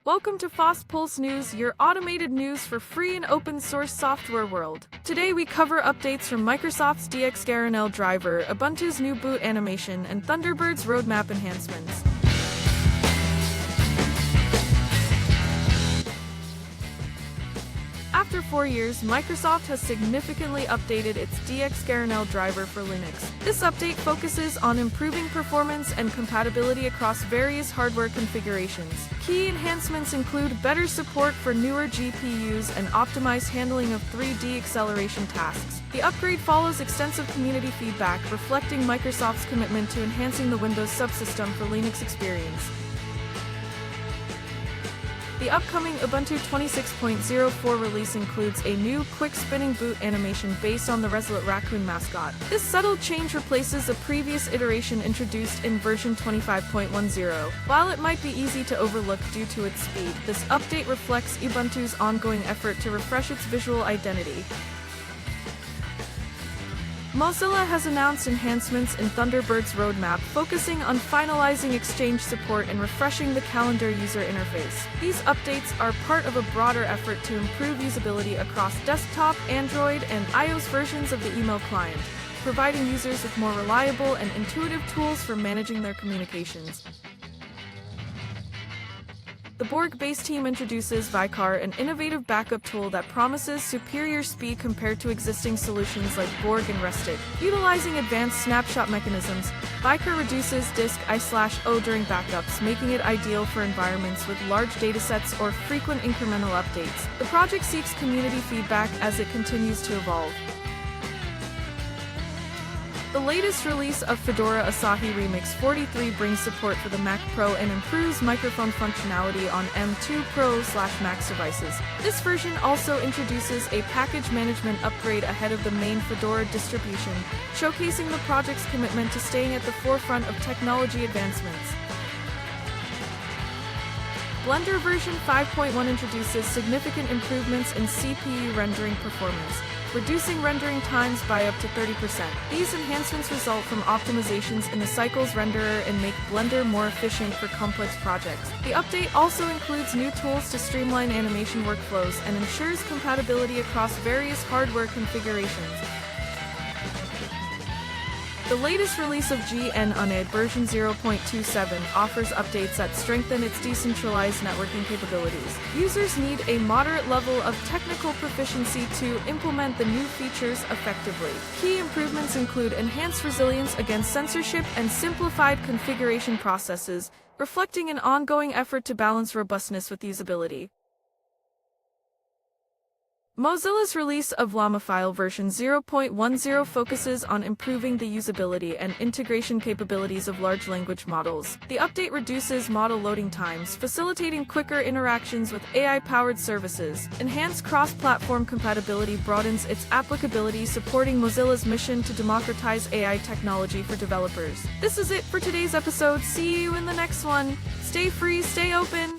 Welcome to FOSS Pulse News, your automated news for free and open source software world. Today we cover updates from Microsoft's DXGKRNL driver, Ubuntu's new boot animation, and Thunderbird's roadmap enhancements. After 4 years, Microsoft has significantly updated its DXGKRNL driver for Linux. This update focuses on improving performance and compatibility across various hardware configurations. Key enhancements include better support for newer GPUs and optimized handling of 3D acceleration tasks. The upgrade follows extensive community feedback reflecting Microsoft's commitment to enhancing the Windows subsystem for Linux experience. The upcoming Ubuntu 26.04 release includes a new quick-spinning boot animation based on the Resolute Raccoon mascot. This subtle change replaces a previous iteration introduced in version 25.10. While it might be easy to overlook due to its speed, this update reflects Ubuntu's ongoing effort to refresh its visual identity. Mozilla has announced enhancements in Thunderbird's roadmap, focusing on finalizing Exchange support and refreshing the calendar user interface. These updates are part of a broader effort to improve usability across desktop, Android, and iOS versions of the email client, providing users with more reliable and intuitive tools for managing their communications. The Borg-based team introduces Vykar, an innovative backup tool that promises superior speed compared to existing solutions like Borg and Restic. Utilizing advanced snapshot mechanisms, Vykar reduces disk I/O during backups, making it ideal for environments with large datasets or frequent incremental updates. The project seeks community feedback as it continues to evolve. The latest release of Fedora Asahi Remix 43 brings support for the Mac Pro and improves microphone functionality on M2 Pro/Max devices. This version also introduces a package management upgrade ahead of the main Fedora distribution, showcasing the project's commitment to staying at the forefront of technology advancements. Blender version 5.1 introduces significant improvements in CPU rendering performance, reducing rendering times by up to 30%. These enhancements result from optimizations in the Cycles renderer and make Blender more efficient for complex projects. The update also includes new tools to streamline animation workflows and ensures compatibility across various hardware configurations. The latest release of GNUnet version 0.27 offers updates that strengthen its decentralized networking capabilities. Users need a moderate level of technical proficiency to implement the new features effectively. Key improvements include enhanced resilience against censorship and simplified configuration processes, reflecting an ongoing effort to balance robustness with usability. Mozilla's release of Llamafile version 0.10 focuses on improving the usability and integration capabilities of large language models. The update reduces model loading times, facilitating quicker interactions with AI-powered services. Enhanced cross-platform compatibility broadens its applicability, supporting Mozilla's mission to democratize AI technology for developers. This is it for today's episode. See you in the next one. Stay free, stay open.